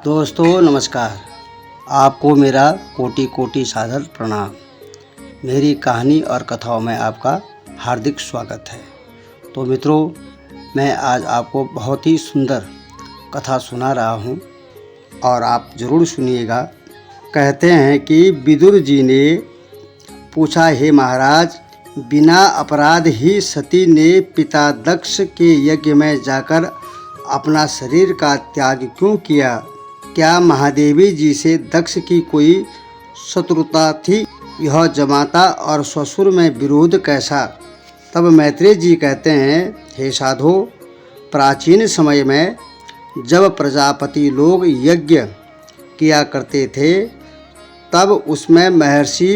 दोस्तों नमस्कार। आपको मेरा कोटि कोटि सादर प्रणाम। मेरी कहानी और कथाओं में आपका हार्दिक स्वागत है। तो मित्रों, मैं आज आपको बहुत ही सुंदर कथा सुना रहा हूँ और आप ज़रूर सुनिएगा। कहते हैं कि विदुर जी ने पूछा, हे महाराज, बिना अपराध ही सती ने पिता दक्ष के यज्ञ में जाकर अपना शरीर का त्याग क्यों किया? क्या महादेवी जी से दक्ष की कोई शत्रुता थी? यह जमाता और ससुर में विरोध कैसा? तब मैत्रेय जी कहते हैं, हे साधो, प्राचीन समय में जब प्रजापति लोग यज्ञ किया करते थे तब उसमें महर्षि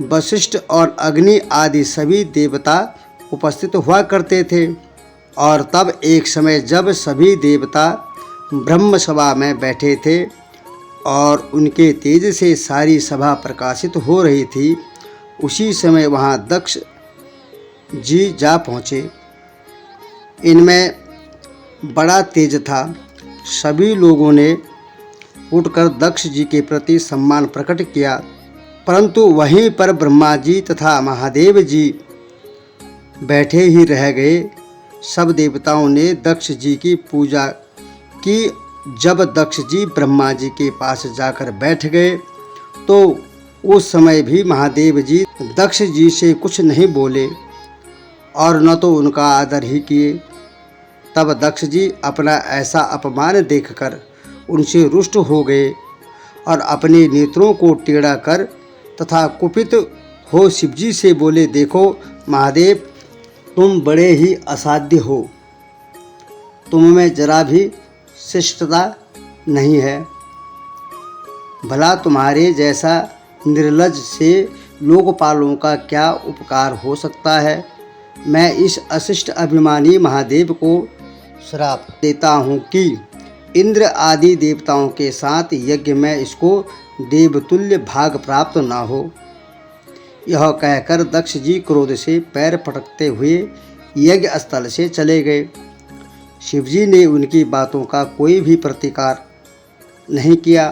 वशिष्ठ और अग्नि आदि सभी देवता उपस्थित हुआ करते थे। और तब एक समय जब सभी देवता ब्रह्म सभा में बैठे थे और उनके तेज से सारी सभा प्रकाशित हो रही थी, उसी समय वहाँ दक्ष जी जा पहुँचे। इनमें बड़ा तेज था। सभी लोगों ने उठकर दक्ष जी के प्रति सम्मान प्रकट किया, परंतु वहीं पर ब्रह्मा जी तथा महादेव जी बैठे ही रह गए। सब देवताओं ने दक्ष जी की पूजा की। जब दक्ष जी ब्रह्मा जी के पास जाकर बैठ गए तो उस समय भी महादेव जी दक्ष जी से कुछ नहीं बोले और न तो उनका आदर ही किए। तब दक्ष जी अपना ऐसा अपमान देखकर उनसे रुष्ट हो गए और अपने नेत्रों को टेढ़ा कर तथा कुपित हो शिवजी से बोले, देखो महादेव, तुम बड़े ही असाध्य हो। तुम में जरा भी शिष्टता नहीं है। भला तुम्हारे जैसा निर्लज से लोकपालों का क्या उपकार हो सकता है? मैं इस अशिष्ट अभिमानी महादेव को श्राप देता हूँ कि इंद्र आदि देवताओं के साथ यज्ञ में इसको देवतुल्य भाग प्राप्त न हो। यह कहकर दक्ष जी क्रोध से पैर पटकते हुए यज्ञ स्थल से चले गए। शिवजी ने उनकी बातों का कोई भी प्रतिकार नहीं किया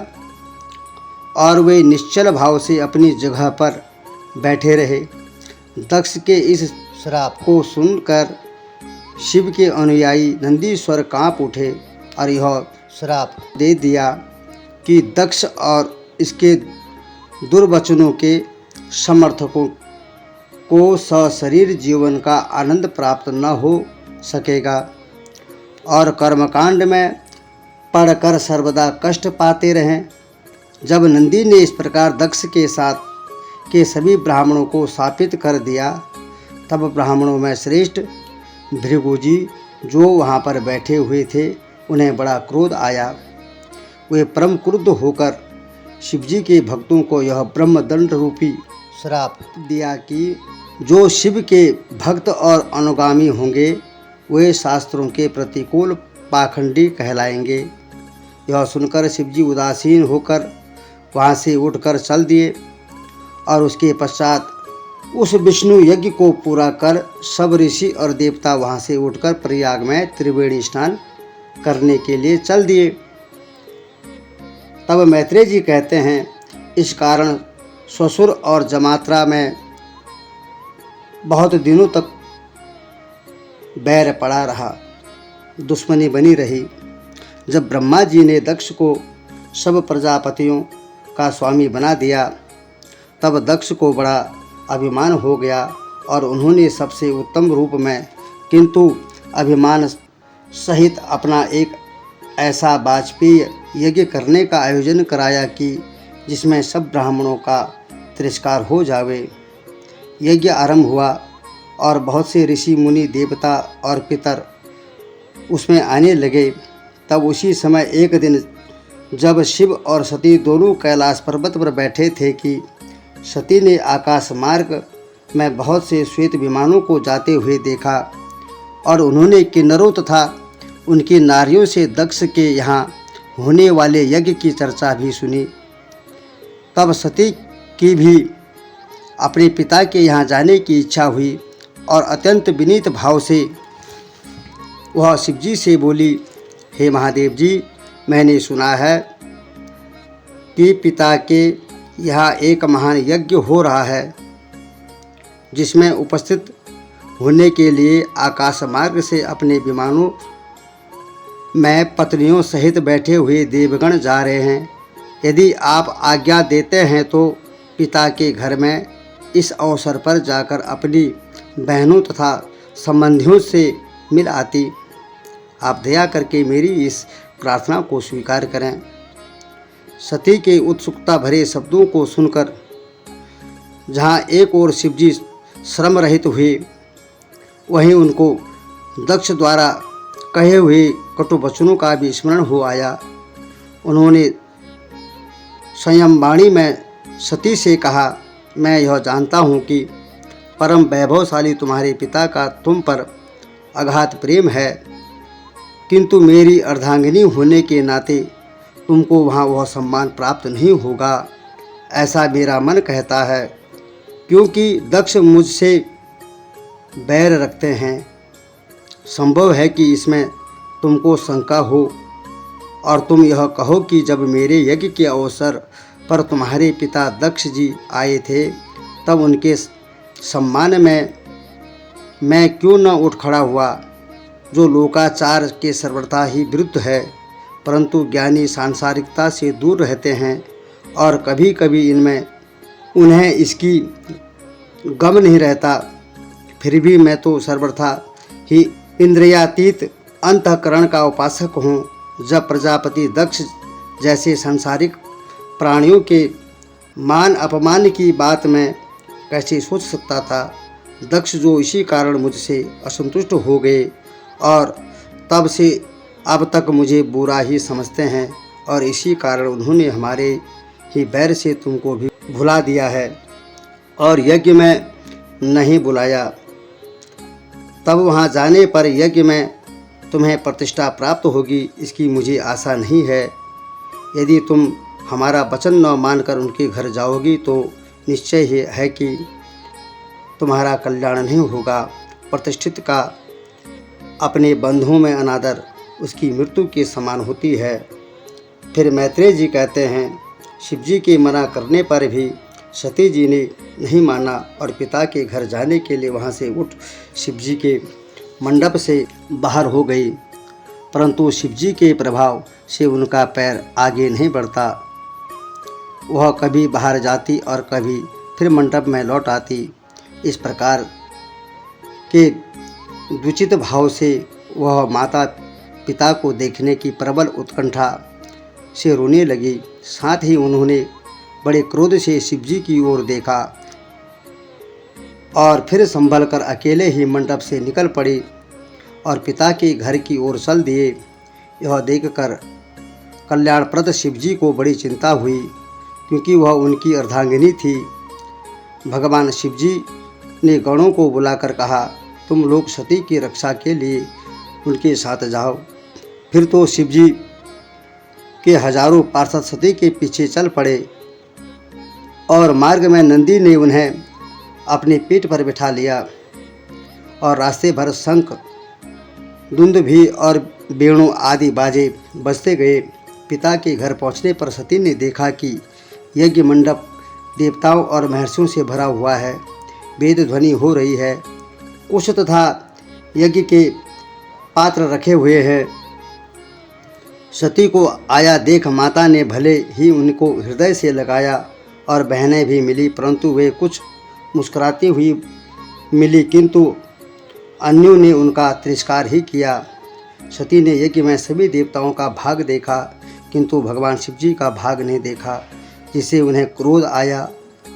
और वे निश्चल भाव से अपनी जगह पर बैठे रहे। दक्ष के इस श्राप को सुनकर शिव के अनुयायी नंदीश्वर कांप उठे और यह श्राप दे दिया कि दक्ष और इसके दुर्वचनों के समर्थकों को सशरीर जीवन का आनंद प्राप्त न हो सकेगा और कर्मकांड में पड़कर सर्वदा कष्ट पाते रहें। जब नंदी ने इस प्रकार दक्ष के साथ के सभी ब्राह्मणों को शापित कर दिया, तब ब्राह्मणों में श्रेष्ठ भृगुजी जो वहाँ पर बैठे हुए थे, उन्हें बड़ा क्रोध आया। वे परम क्रुद्ध होकर शिवजी के भक्तों को यह ब्रह्मदंड रूपी श्राप दिया कि जो शिव के भक्त और अनुगामी होंगे वे शास्त्रों के प्रतिकूल पाखंडी कहलाएंगे। यह सुनकर शिवजी उदासीन होकर वहाँ से उठकर चल दिए और उसके पश्चात उस विष्णु यज्ञ को पूरा कर सब ऋषि और देवता वहाँ से उठकर प्रयाग में त्रिवेणी स्नान करने के लिए चल दिए। तब मैत्रेय जी कहते हैं, इस कारण ससुर और जमात्रा में बहुत दिनों तक बैर पड़ा रहा, दुश्मनी बनी रही। जब ब्रह्मा जी ने दक्ष को सब प्रजापतियों का स्वामी बना दिया, तब दक्ष को बड़ा अभिमान हो गया और उन्होंने सबसे उत्तम रूप में किंतु अभिमान सहित अपना एक ऐसा वाजपेय यज्ञ करने का आयोजन कराया कि जिसमें सब ब्राह्मणों का तिरस्कार हो जावे। यज्ञ आरंभ हुआ और बहुत से ऋषि मुनि देवता और पितर उसमें आने लगे। तब उसी समय एक दिन जब शिव और सती दोनों कैलाश पर्वत पर बैठे थे कि सती ने आकाश मार्ग में बहुत से श्वेत विमानों को जाते हुए देखा और उन्होंने किन्नरों तथा उनकी नारियों से दक्ष के यहाँ होने वाले यज्ञ की चर्चा भी सुनी। तब सती की भी अपने पिता के यहाँ जाने की इच्छा हुई और अत्यंत विनीत भाव से वह शिवजी से बोली, हे महादेव जी, मैंने सुना है कि पिता के यहाँ एक महान यज्ञ हो रहा है, जिसमें उपस्थित होने के लिए आकाश मार्ग से अपने विमानों में पत्नियों सहित बैठे हुए देवगण जा रहे हैं। यदि आप आज्ञा देते हैं तो पिता के घर में इस अवसर पर जाकर अपनी बहनों तथा संबंधियों से मिल आती। आप दया करके मेरी इस प्रार्थना को स्वीकार करें। सती के उत्सुकता भरे शब्दों को सुनकर जहाँ एक ओर शिवजी श्रम रहित हुए, वहीं उनको दक्ष द्वारा कहे हुए कटु वचनों का भी स्मरण हो आया। उन्होंने संयम वाणी में सती से कहा, मैं यह जानता हूँ कि परम वैभवशाली तुम्हारे पिता का तुम पर अगाध प्रेम है, किंतु मेरी अर्धांगिनी होने के नाते तुमको वहाँ वह सम्मान प्राप्त नहीं होगा, ऐसा मेरा मन कहता है, क्योंकि दक्ष मुझसे बैर रखते हैं। संभव है कि इसमें तुमको शंका हो और तुम यह कहो कि जब मेरे यज्ञ के अवसर पर तुम्हारे पिता दक्ष जी आए थे, तब उनके सम्मान में मैं क्यों न उठ खड़ा हुआ, जो लोकाचार के सर्वथा ही विरुद्ध है। परंतु ज्ञानी सांसारिकता से दूर रहते हैं और कभी कभी इनमें उन्हें इसकी गम नहीं रहता। फिर भी मैं तो सर्वथा ही इंद्रियातीत अंतःकरण का उपासक हूँ। जब प्रजापति दक्ष जैसे सांसारिक प्राणियों के मान अपमान की बात मैं कैसे सोच सकता था। दक्ष जो इसी कारण मुझसे असंतुष्ट हो गए और तब से अब तक मुझे बुरा ही समझते हैं, और इसी कारण उन्होंने हमारे ही बैर से तुमको भी भुला दिया है और यज्ञ में नहीं बुलाया। तब वहाँ जाने पर यज्ञ में तुम्हें प्रतिष्ठा प्राप्त होगी, इसकी मुझे आशा नहीं है। यदि तुम हमारा वचन न मानकर उनके घर जाओगी तो निश्चय ही है कि तुम्हारा कल्याण नहीं होगा। प्रतिष्ठित का अपने बंधुओं में अनादर उसकी मृत्यु के समान होती है। फिर मैत्रेय जी कहते हैं, शिवजी के मना करने पर भी सती जी ने नहीं माना और पिता के घर जाने के लिए वहाँ से उठ शिवजी के मंडप से बाहर हो गई, परंतु शिवजी के प्रभाव से उनका पैर आगे नहीं बढ़ता। वह कभी बाहर जाती और कभी फिर मंडप में लौट आती। इस प्रकार के द्विचित भाव से वह माता पिता को देखने की प्रबल उत्कंठा से रोने लगी। साथ ही उन्होंने बड़े क्रोध से शिवजी की ओर देखा और फिर संभल कर अकेले ही मंडप से निकल पड़ी और पिता के घर की ओर चल दिए। यह देखकर कल्याणप्रद शिवजी को बड़ी चिंता हुई, क्योंकि वह उनकी अर्धांगिनी थी। भगवान शिवजी ने गणों को बुलाकर कहा, तुम लोग सती की रक्षा के लिए उनके साथ जाओ। फिर तो शिवजी के हजारों पार्षद सती के पीछे चल पड़े और मार्ग में नंदी ने उन्हें अपनी पीठ पर बिठा लिया और रास्ते भर शंख, दुंदुभी और वेणु आदि बाजे बजते गए। पिता के घर पहुंचने पर सती ने देखा कि यज्ञ मंडप देवताओं और महर्षियों से भरा हुआ है। वेद ध्वनि हो रही है, कुश तथा यज्ञ के पात्र रखे हुए हैं। सती को आया देख माता ने भले ही उनको हृदय से लगाया और बहनें भी मिली, परंतु वे कुछ मुस्कुराती हुई मिली, किंतु अन्यों ने उनका तिरस्कार ही किया। सती ने यज्ञ में सभी देवताओं का भाग देखा, किंतु भगवान शिवजी का भाग नहीं देखा, जिससे उन्हें क्रोध आया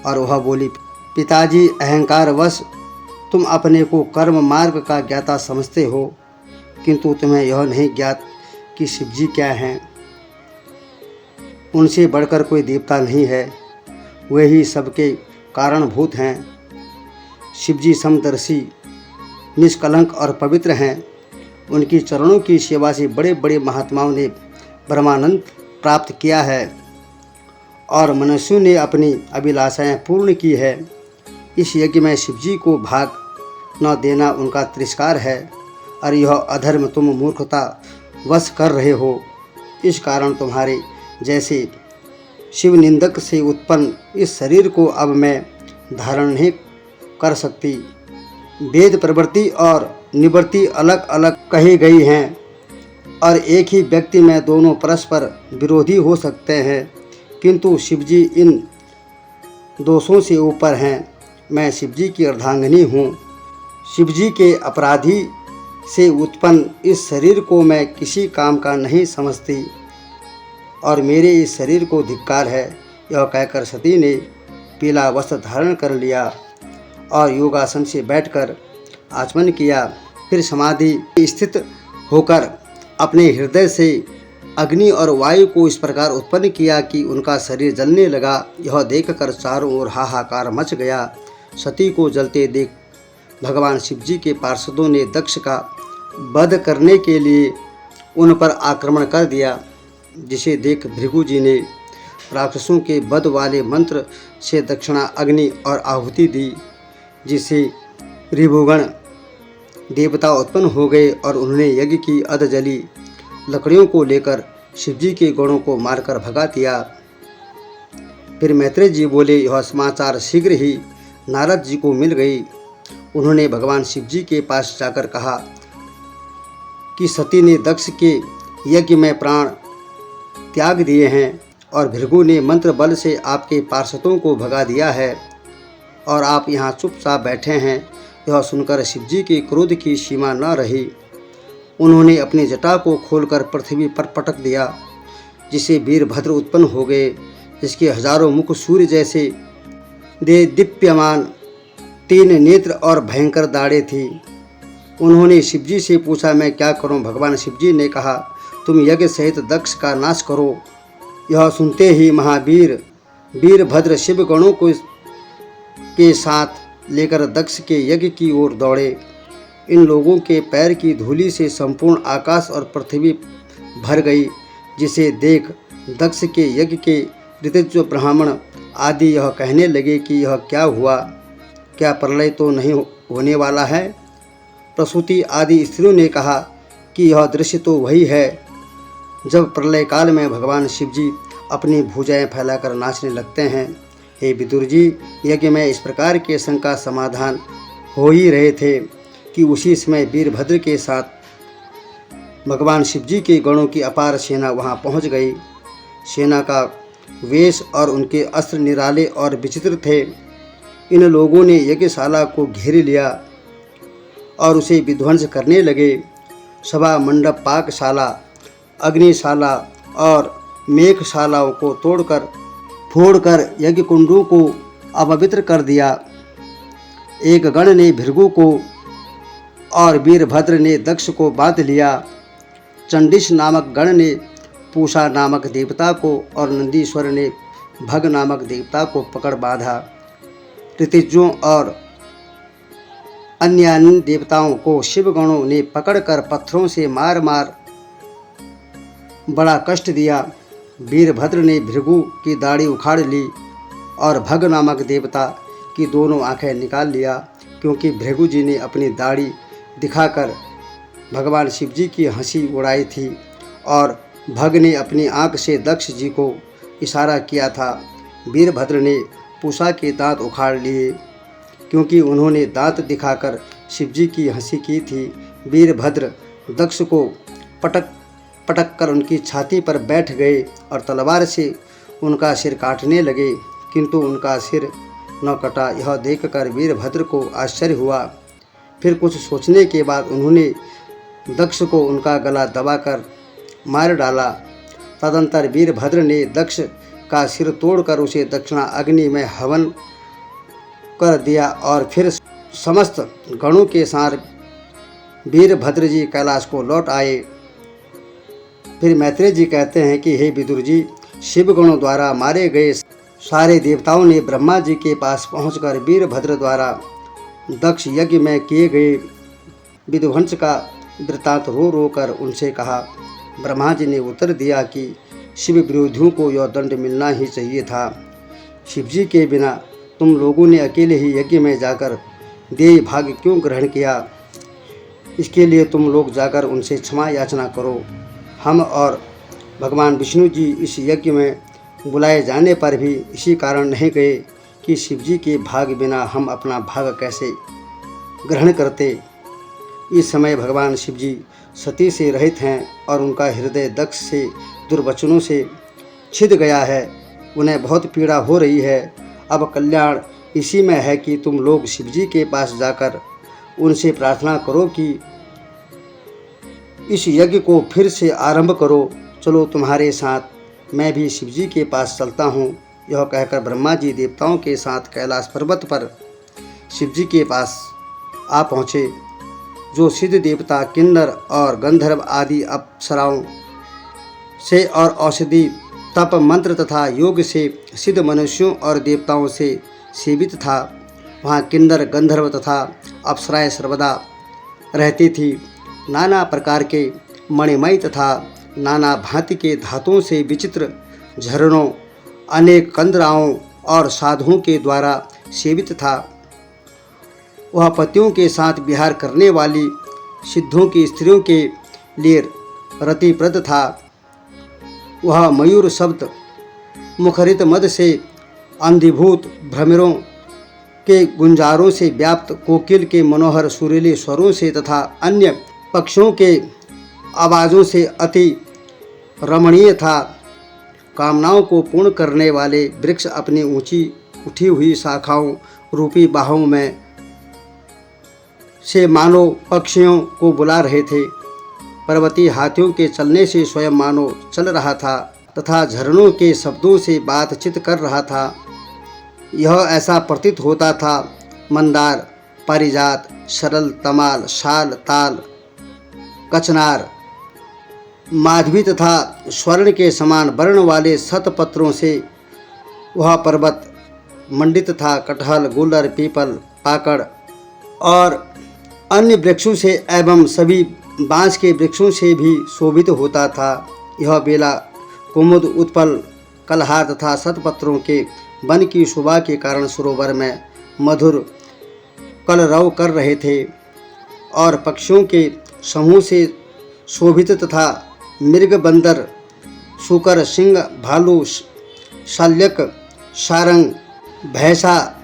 और वह बोली, पिताजी, अहंकारवश तुम अपने को कर्म मार्ग का ज्ञाता समझते हो, किंतु तुम्हें यह नहीं ज्ञात कि शिवजी क्या हैं। उनसे बढ़कर कोई देवता नहीं है, वे ही सबके कारणभूत हैं। शिवजी समदर्शी, निष्कलंक और पवित्र हैं। उनकी चरणों की सेवा से बड़े बड़े महात्माओं ने ब्रह्मानंद प्राप्त किया है और मनुष्यों ने अपनी अभिलाषाएं पूर्ण की है। इस यज्ञ में शिवजी को भाग न देना उनका तिरस्कार है और यह अधर्म तुम मूर्खता वश कर रहे हो। इस कारण तुम्हारे जैसे शिव निंदक से उत्पन्न इस शरीर को अब मैं धारण नहीं कर सकती। वेद प्रवृत्ति और निवृत्ति अलग अलग कही गई हैं और एक ही व्यक्ति में दोनों परस्पर विरोधी हो सकते हैं, किंतु शिवजी इन दोषों से ऊपर हैं। मैं शिवजी की अर्धांगिनी हूँ। शिवजी के अपराधी से उत्पन्न इस शरीर को मैं किसी काम का नहीं समझती और मेरे इस शरीर को धिक्कार है। यह कहकर सती ने पीला वस्त्र धारण कर लिया और योगासन से बैठकर आचमन किया। फिर समाधि स्थित होकर अपने हृदय से अग्नि और वायु को इस प्रकार उत्पन्न किया कि उनका शरीर जलने लगा। यह देखकर चारों ओर हाहाकार मच गया। सती को जलते देख भगवान शिवजी के पार्षदों ने दक्ष का वध करने के लिए उन पर आक्रमण कर दिया, जिसे देख भृगु जी ने राक्षसों के वध वाले मंत्र से दक्षिणा अग्नि और आहुति दी, जिससे ऋभुगण देवता उत्पन्न हो गए और उन्होंने यज्ञ की अध जली लकड़ियों को लेकर शिवजी के गणों को मारकर भगा दिया। फिर मैत्रेय जी बोले, यह समाचार शीघ्र ही नारद जी को मिल गई। उन्होंने भगवान शिवजी के पास जाकर कहा कि सती ने दक्ष के यज्ञ में प्राण त्याग दिए हैं और भृगु ने मंत्र बल से आपके पार्षदों को भगा दिया है और आप यहाँ चुपचाप बैठे हैं। यह सुनकर शिवजी के क्रोध की सीमा न रही। उन्होंने अपनी जटा को खोलकर पृथ्वी पर पटक दिया, जिससे वीरभद्र उत्पन्न हो गए, जिसके हजारों मुख सूर्य जैसे दीप्यमान 3 नेत्र और भयंकर दाढ़ें थी। उन्होंने शिवजी से पूछा, मैं क्या करूं? भगवान शिवजी ने कहा, तुम यज्ञ सहित दक्ष का नाश करो। यह सुनते ही महावीर वीरभद्र शिव गणों को के साथ लेकर दक्ष के यज्ञ की ओर दौड़े। इन लोगों के पैर की धूलि से संपूर्ण आकाश और पृथ्वी भर गई, जिसे देख दक्ष के यज्ञ के ऋतज ब्राह्मण आदि यह कहने लगे कि यह क्या हुआ? क्या प्रलय तो नहीं होने वाला है? प्रसूति आदि स्त्रियों ने कहा कि यह दृश्य तो वही है जब प्रलय काल में भगवान शिवजी अपनी भुजाएं फैलाकर नाचने लगते हैं। हे विदुर जी, यज्ञ में इस प्रकार के शंका समाधान हो ही रहे थे कि उसी समय वीरभद्र के साथ भगवान शिवजी के गणों की अपार सेना वहां पहुंच गई। सेना का वेश और उनके अस्त्र निराले और विचित्र थे। इन लोगों ने यज्ञशाला को घेर लिया और उसे विध्वंस करने लगे। सभा मंडप, पाकशाला, अग्निशाला और मेघशालाओं को फोड़कर यज्ञ कुंडों को अपवित्र कर दिया। एक गण ने भृगु को और वीरभद्र ने दक्ष को बांध लिया। चंडिश नामक गण ने पूषा नामक देवता को और नंदीश्वर ने भग नामक देवता को पकड़ बांधा। ऋतिजों और अन्य देवताओं को शिवगणों ने पकड़कर पत्थरों से मार मार बड़ा कष्ट दिया। वीरभद्र ने भृगु की दाढ़ी उखाड़ ली और भग नामक देवता की दोनों आंखें निकाल लिया, क्योंकि भृगु जी ने अपनी दाढ़ी दिखाकर भगवान शिवजी की हंसी उड़ाई थी और भग ने अपनी आंख से दक्ष जी को इशारा किया था। वीरभद्र ने पूषा के दांत उखाड़ लिए, क्योंकि उन्होंने दांत दिखाकर शिवजी की हंसी की थी। वीरभद्र दक्ष को पटक कर उनकी छाती पर बैठ गए और तलवार से उनका सिर काटने लगे, किंतु उनका सिर न कटा। यह देखकर वीरभद्र को आश्चर्य हुआ। फिर कुछ सोचने के बाद उन्होंने दक्ष को उनका गला दबाकर मार डाला। तदंतर वीरभद्र ने दक्ष का सिर तोड़कर उसे दक्षिणा अग्नि में हवन कर दिया और फिर समस्त गणों के साथ वीरभद्र जी कैलाश को लौट आए। फिर मैत्रेय जी कहते हैं कि हे विदुर जी, शिवगणों द्वारा मारे गए सारे देवताओं ने ब्रह्मा जी के पास पहुंचकर वीरभद्र द्वारा दक्ष यज्ञ में किए गए विध्वंस का वृत्तांत रो रो कर उनसे कहा। ब्रह्मा जी ने उत्तर दिया कि शिव विरोधियों को यह दंड मिलना ही चाहिए था। शिवजी के बिना तुम लोगों ने अकेले ही यज्ञ में जाकर देह भाग क्यों ग्रहण किया? इसके लिए तुम लोग जाकर उनसे क्षमा याचना करो। हम और भगवान विष्णु जी इस यज्ञ में बुलाए जाने पर भी इसी कारण नहीं गए कि शिवजी के भाग बिना हम अपना भाग कैसे ग्रहण करते। इस समय भगवान शिवजी सती से रहित हैं और उनका हृदय दक्ष से दुर्वचनों से छिद गया है। उन्हें बहुत पीड़ा हो रही है। अब कल्याण इसी में है कि तुम लोग शिवजी के पास जाकर उनसे प्रार्थना करो कि इस यज्ञ को फिर से आरंभ करो। चलो तुम्हारे साथ मैं भी शिवजी के पास चलता हूँ। यह कहकर ब्रह्मा जी देवताओं के साथ कैलाश पर्वत पर शिवजी के पास आ पहुँचे। जो सिद्ध देवता, किन्नर और गंधर्व आदि अप्सराओं से और औषधि, तप, मंत्र तथा योग से सिद्ध मनुष्यों और देवताओं से सेवित था, वहाँ किन्नर, गंधर्व तथा अप्सराएं सर्वदा रहती थी। नाना प्रकार के मणिमय तथा नाना भांति के धातुओं से विचित्र झरनों, अनेक कंदराओं और साधुओं के द्वारा सेवित था। वह पतियों के साथ विहार करने वाली सिद्धों की स्त्रियों के लिए रतिप्रद था। वह मयूर शब्द, मुखरित मद से अंधीभूत भ्रमरों के गुंजारों से व्याप्त, कोकिल के मनोहर सुरीले स्वरों से तथा अन्य पक्षियों के आवाज़ों से अति रमणीय था। कामनाओं को पूर्ण करने वाले वृक्ष अपनी ऊंची उठी हुई शाखाओं रूपी बाहों में से मानो पक्षियों को बुला रहे थे। पर्वतीय हाथियों के चलने से स्वयं मानो चल रहा था तथा झरनों के शब्दों से बातचीत कर रहा था। यह ऐसा प्रतीत होता था मंदार, पारिजात, सरल, तमाल, शाल, ताल, कचनार, माधवी तथा स्वर्ण के समान वर्ण वाले शतपत्रों से वह पर्वत मंडित था। कटहल, गुलर, पीपल, पाकड़ और अन्य वृक्षों से एवं सभी बांस के वृक्षों से भी शोभित होता था। यह बेला, कुमुद, उत्पल, कलहार तथा शतपत्रों के वन की शोभा के कारण सरोवर में मधुर कलरव कर रहे थे और पक्षियों के समूह से शोभित तथा मृग, बंदर, शूकर, सिंह, भालू, शल्यक, सारंग, भैंसा,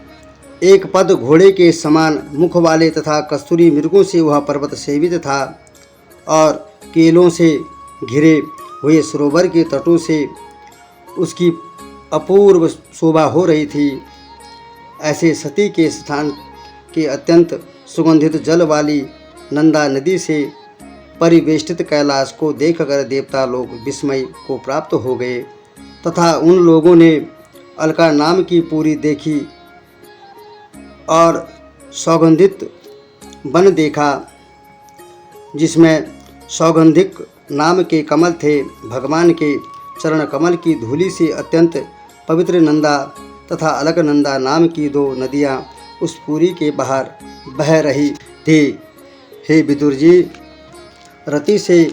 एक पद घोड़े के समान मुख वाले तथा कस्तूरी मृगों से वह पर्वत सेवित था और केलों से घिरे हुए सरोवर के तटों से उसकी अपूर्व शोभा हो रही थी। ऐसे सती के स्थान के अत्यंत सुगंधित जल वाली नंदा नदी से परिवेष्टित कैलाश को देखकर देवता लोग विस्मय को प्राप्त हो गए तथा उन लोगों ने अलका नाम की पुरी देखी और सौगंधित वन देखा जिसमें सौगंधिक नाम के कमल थे। भगवान के चरण कमल की धूलि से अत्यंत पवित्र नंदा तथा अलकनंदा नाम की दो नदियाँ उस पुरी के बाहर बह रही थी। हे विदुर जी, रति से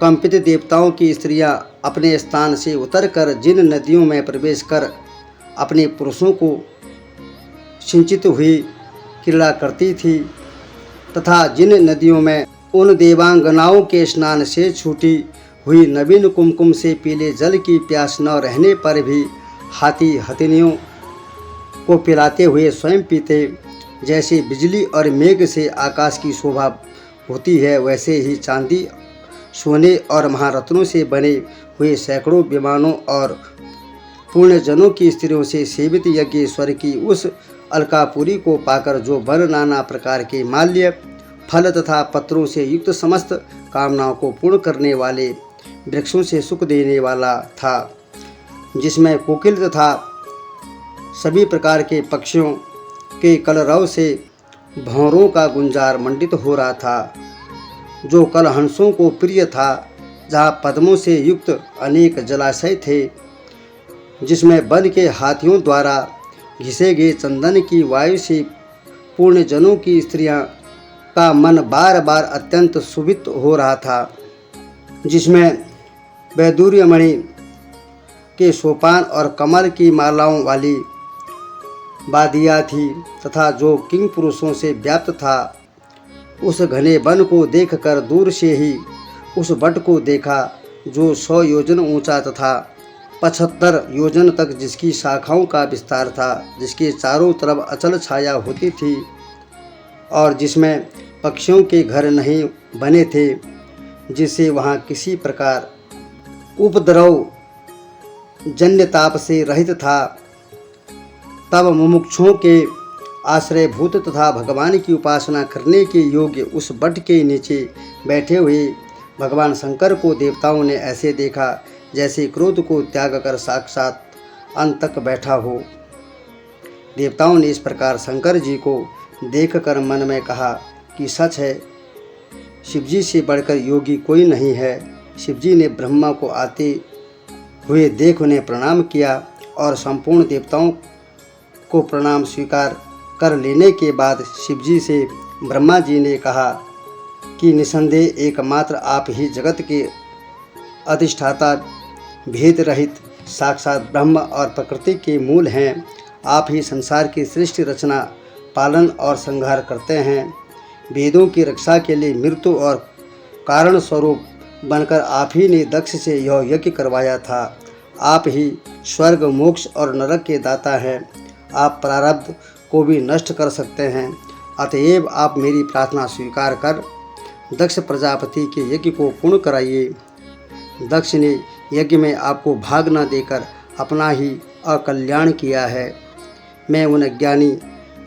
कंपित देवताओं की स्त्रियां अपने स्थान से उतरकर जिन नदियों में प्रवेश कर अपने पुरुषों को सिंचित हुई क्रीड़ा करती थी तथा जिन नदियों में उन देवांगनाओं के स्नान से छूटी हुई नवीन कुमकुम से पीले जल की प्यास न रहने पर भी हाथी हथिनियों को पिलाते हुए स्वयं पीते, जैसे बिजली और मेघ से आकाश की शोभा होती है, वैसे ही चांदी, सोने और महारत्नों से बने हुए सैकड़ों विमानों और पुण्यजनों की स्त्रियों से सेवित यज्ञेश्वर की उस अलकापुरी को पाकर जो वन नाना प्रकार के माल्य, फल तथा पत्रों से युक्त समस्त कामनाओं को पूर्ण करने वाले वृक्षों से सुख देने वाला था, जिसमें कोकिल तथा सभी प्रकार के पक्षियों के कलरव से भंवरों का गुंजार मंडित हो रहा था, जो कलहंसों को प्रिय था, जहाँ पद्मों से युक्त अनेक जलाशय थे, जिसमें वन के हाथियों द्वारा घिसे गए चंदन की वायु से पूर्ण जनों की स्त्रियां का मन बार बार अत्यंत सुभित हो रहा था, जिसमें वैदूर्यमणि के सोपान और कमल की मालाओं वाली वादियाँ थी तथा जो किंग पुरुषों से व्याप्त था। उस घने वन को देखकर दूर से ही उस वट को देखा जो 100 योजन ऊंचा तथा 75 योजन तक जिसकी शाखाओं का विस्तार था, जिसके चारों तरफ अचल छाया होती थी और जिसमें पक्षियों के घर नहीं बने थे, जिससे वहाँ किसी प्रकार उपद्रव जन्य ताप से रहित था, तब मुमुक्षुओं के आश्रयभूत तथा भगवान की उपासना करने के योग्य उस वट के नीचे बैठे हुए भगवान शंकर को देवताओं ने ऐसे देखा जैसे क्रोध को त्याग कर साक्षात अंत तक बैठा हो। देवताओं ने इस प्रकार शंकर जी को देखकर मन में कहा कि सच है, शिवजी से बढ़कर योगी कोई नहीं है। शिवजी ने ब्रह्मा को आते हुए देख उन्हें प्रणाम किया और संपूर्ण देवताओं को प्रणाम स्वीकार कर लेने के बाद शिवजी से ब्रह्मा जी ने कहा कि निसंदेह एकमात्र आप ही जगत के अधिष्ठाता, भेद रहित साक्षात ब्रह्म और प्रकृति के मूल हैं। आप ही संसार की सृष्टि, रचना, पालन और संहार करते हैं। वेदों की रक्षा के लिए मृत्यु और कारण स्वरूप बनकर आप ही ने दक्ष से यह यज्ञ करवाया था। आप ही स्वर्ग, मोक्ष और नरक के दाता हैं। आप प्रारब्ध को भी नष्ट कर सकते हैं। अतएव आप मेरी प्रार्थना स्वीकार कर दक्ष प्रजापति के यज्ञ को पूर्ण कराइए। दक्ष ने यज्ञ में आपको भाग न देकर अपना ही अकल्याण किया है। मैं उन ज्ञानी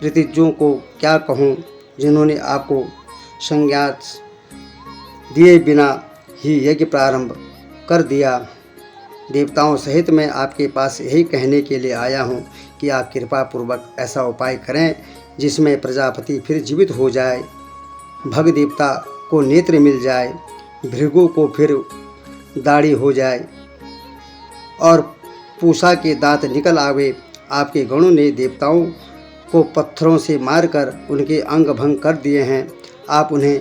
ऋतिज्ञों को क्या कहूँ जिन्होंने आपको संज्ञा दिए बिना ही यज्ञ प्रारंभ कर दिया। देवताओं सहित मैं आपके पास यही कहने के लिए आया हूँ कि आप कृपा पूर्वक ऐसा उपाय करें जिसमें प्रजापति फिर जीवित हो जाए, भग देवता को नेत्र मिल जाए, भृगु को फिर दाढ़ी हो जाए और पूषा के दांत निकल आवे। आपके गणों ने देवताओं को पत्थरों से मारकर उनके अंग भंग कर दिए हैं। आप उन्हें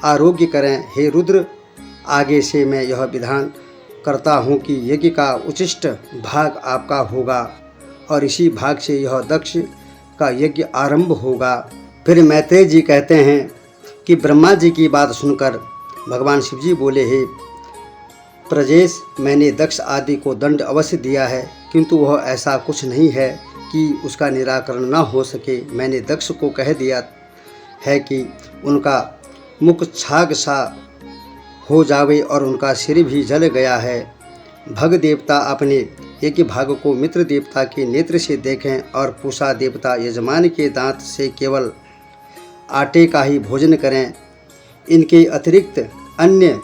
आरोग्य करें। हे रुद्र, आगे से मैं यह विधान करता हूँ कि यज्ञ का उचिष्ट भाग आपका होगा और इसी भाग से यह दक्ष का यज्ञ आरंभ होगा। फिर मैत्रेय जी कहते हैं कि ब्रह्मा जी की बात सुनकर भगवान शिवजी बोले, हे प्रजेश, मैंने दक्ष आदि को दंड अवश्य दिया है, किंतु वह ऐसा कुछ नहीं है कि उसका निराकरण न हो सके। मैंने दक्ष को कह दिया है कि उनका मुख छाग सा हो जावे और उनका सिर भी जल गया है। भग देवता अपने यज्ञ भाग को मित्र देवता के नेत्र से देखें और पूषा देवता यजमान के दांत से केवल आटे का ही भोजन करें। इनके अतिरिक्त अन्य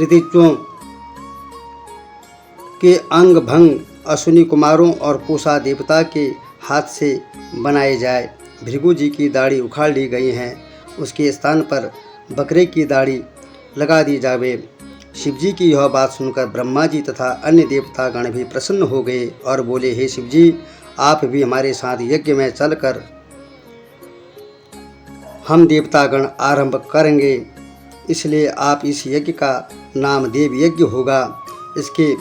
ऋतिज्ञों के अंग भंग अश्विनी कुमारों और पूषा देवता के हाथ से बनाए जाए। भृगु जी की दाढ़ी उखाड़ ली गई हैं, उसके स्थान पर बकरे की दाढ़ी लगा दी जावे। शिवजी की यह बात सुनकर ब्रह्मा जी तथा अन्य देवतागण भी प्रसन्न हो गए और बोले, हे शिवजी, आप भी हमारे साथ यज्ञ में चलकर हम देवतागण आरंभ करेंगे। इसलिए आप इस यज्ञ का नाम देव यज्ञ होगा। इसके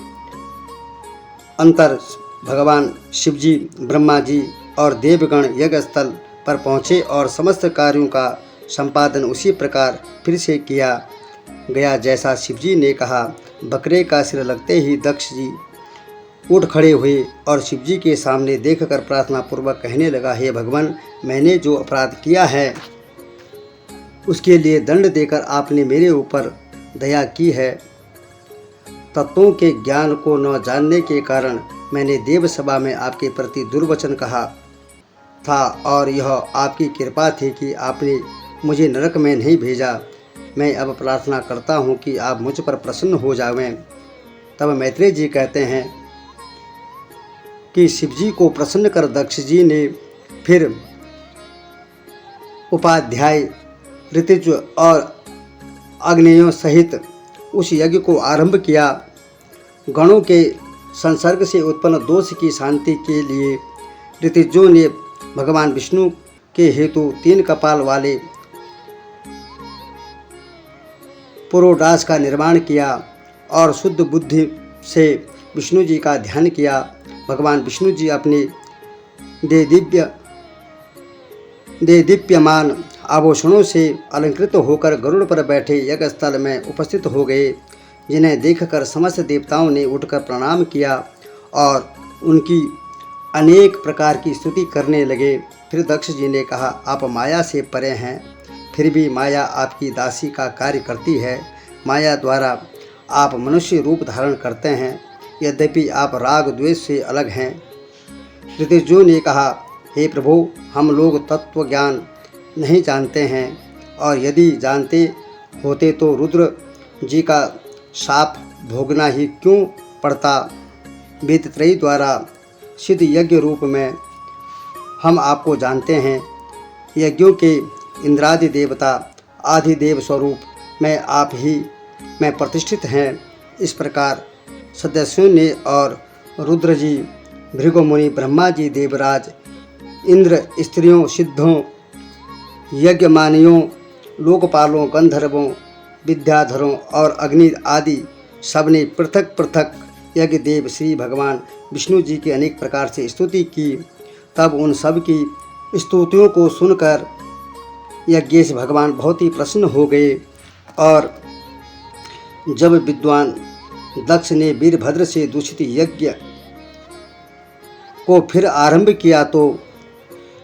अंतर भगवान शिवजी, ब्रह्मा जी और देवगण यज्ञ स्थल पर पहुँचे और समस्त कार्यों का संपादन उसी प्रकार फिर से किया गया जैसा शिवजी ने कहा। बकरे का सिर लगते ही दक्ष जी उठ खड़े हुए और शिवजी के सामने देखकर प्रार्थना पूर्वक कहने लगा, हे भगवान, मैंने जो अपराध किया है उसके लिए दंड देकर आपने मेरे ऊपर दया की है। तत्वों के ज्ञान को न जानने के कारण मैंने देव सभा में आपके प्रति दुर्वचन कहा था और यह आपकी कृपा थी कि आपने मुझे नरक में नहीं भेजा। मैं अब प्रार्थना करता हूँ कि आप मुझ पर प्रसन्न हो जावें। तब मैत्रेय जी कहते हैं कि शिवजी को प्रसन्न कर दक्ष जी ने फिर उपाध्याय, ऋतिज्ञ और अग्नेयों सहित उस यज्ञ को आरंभ किया। गणों के संसर्ग से उत्पन्न दोष की शांति के लिए ऋतिज्ञों ने भगवान विष्णु के हेतु 3 कपाल वाले पुरोडास का निर्माण किया और शुद्ध बुद्धि से विष्णु जी का ध्यान किया। भगवान विष्णु जी अपने दीप्यमान आभूषणों से अलंकृत होकर गरुड़ पर बैठे यज्ञ स्थल में उपस्थित हो गए, जिन्हें देखकर समस्त देवताओं ने उठकर प्रणाम किया और उनकी अनेक प्रकार की स्तुति करने लगे। फिर दक्ष जी ने कहा, आप माया से परे हैं, फिर भी माया आपकी दासी का कार्य करती है। माया द्वारा आप मनुष्य रूप धारण करते हैं, यद्यपि आप राग द्वेष से अलग हैं। ऋतुजु ने कहा, हे प्रभु, हम लोग तत्व ज्ञान नहीं जानते हैं, और यदि जानते होते तो रुद्र जी का शाप भोगना ही क्यों पड़ता। वेदत्रयी द्वारा सिद्ध यज्ञ रूप में हम आपको जानते हैं। यज्ञों के इंद्रादि देवता आदिदेव स्वरूप में आप ही में प्रतिष्ठित हैं। इस प्रकार सदस्यों ने और रुद्र जी, भृगु मुनि, ब्रह्मा जी, देवराज, इंद्र, स्त्रियों, सिद्धों, यज्ञमानियों, लोकपालों, गंधर्वों, विद्याधरों और अग्नि आदि सबने पृथक पृथक यज्ञ देव श्री भगवान विष्णु जी की अनेक प्रकार से स्तुति की। तब उन सब की स्तुतियों को सुनकर यज्ञेश भगवान बहुत ही प्रसन्न हो गए। और जब विद्वान दक्ष ने वीरभद्र से दूषित यज्ञ को फिर आरंभ किया तो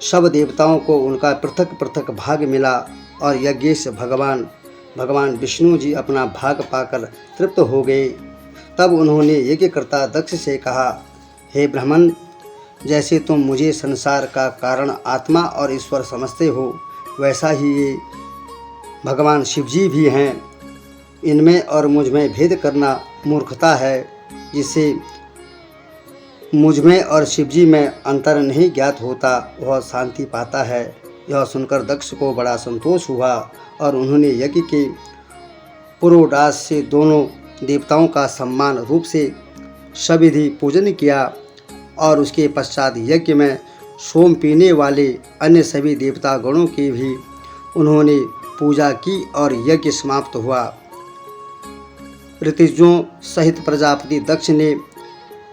सब देवताओं को उनका पृथक पृथक भाग मिला, और यज्ञेश भगवान विष्णु जी अपना भाग पाकर तृप्त हो गए। तब उन्होंने यज्ञकर्ता दक्ष से कहा, हे ब्राह्मण, जैसे तुम मुझे संसार का कारण आत्मा और ईश्वर समझते हो, वैसा ही ये भगवान शिवजी भी हैं। इनमें और मुझ में भेद करना मूर्खता है, जिससे मुझ में और शिवजी में अंतर नहीं ज्ञात होता, वह शांति पाता है। यह सुनकर दक्ष को बड़ा संतोष हुआ, और उन्होंने यज्ञ के पुरोडास से दोनों देवताओं का सम्मान रूप से सविधि पूजन किया, और उसके पश्चात यज्ञ में सोम पीने वाले अन्य सभी देवता गणों की भी उन्होंने पूजा की, और यज्ञ समाप्त हुआ। ऋतुजों सहित प्रजापति दक्ष ने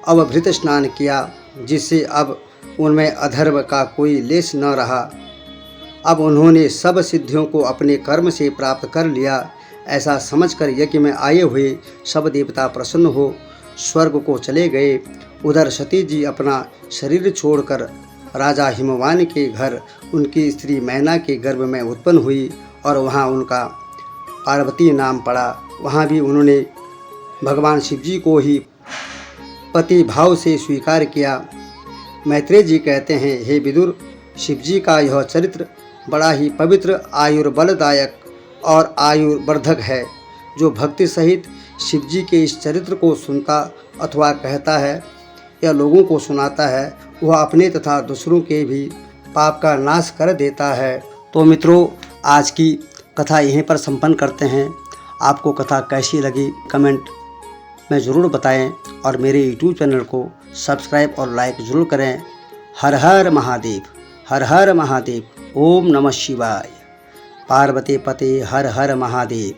अवभृत स्नान किया, जिससे अब उनमें अधर्म का कोई लेश न रहा। अब उन्होंने सब सिद्धियों को अपने कर्म से प्राप्त कर लिया। ऐसा समझकर यज्ञ में आए हुए सब देवता प्रसन्न हो स्वर्ग को चले गए। उधर सती जी अपना शरीर छोड़कर राजा हिमवान के घर उनकी स्त्री मैना के गर्भ में उत्पन्न हुई, और वहाँ उनका पार्वती नाम पड़ा। वहाँ भी उन्होंने भगवान शिवजी को ही पति भाव से स्वीकार किया। मैत्रेय जी कहते हैं, हे विदुर, शिवजी का यह चरित्र बड़ा ही पवित्र, आयुर्बलदायक और आयुर्वर्धक है। जो भक्ति सहित शिवजी के इस चरित्र को सुनता अथवा कहता है या लोगों को सुनाता है, वह अपने तथा दूसरों के भी पाप का नाश कर देता है। तो मित्रों, आज की कथा यहीं पर संपन्न करते हैं। आपको कथा कैसी लगी कमेंट में ज़रूर बताएं, और मेरे यूट्यूब चैनल को सब्सक्राइब और लाइक ज़रूर करें। हर हर महादेव, हर हर महादेव। ओम नमः शिवाय। पार्वती पते हर हर महादेव।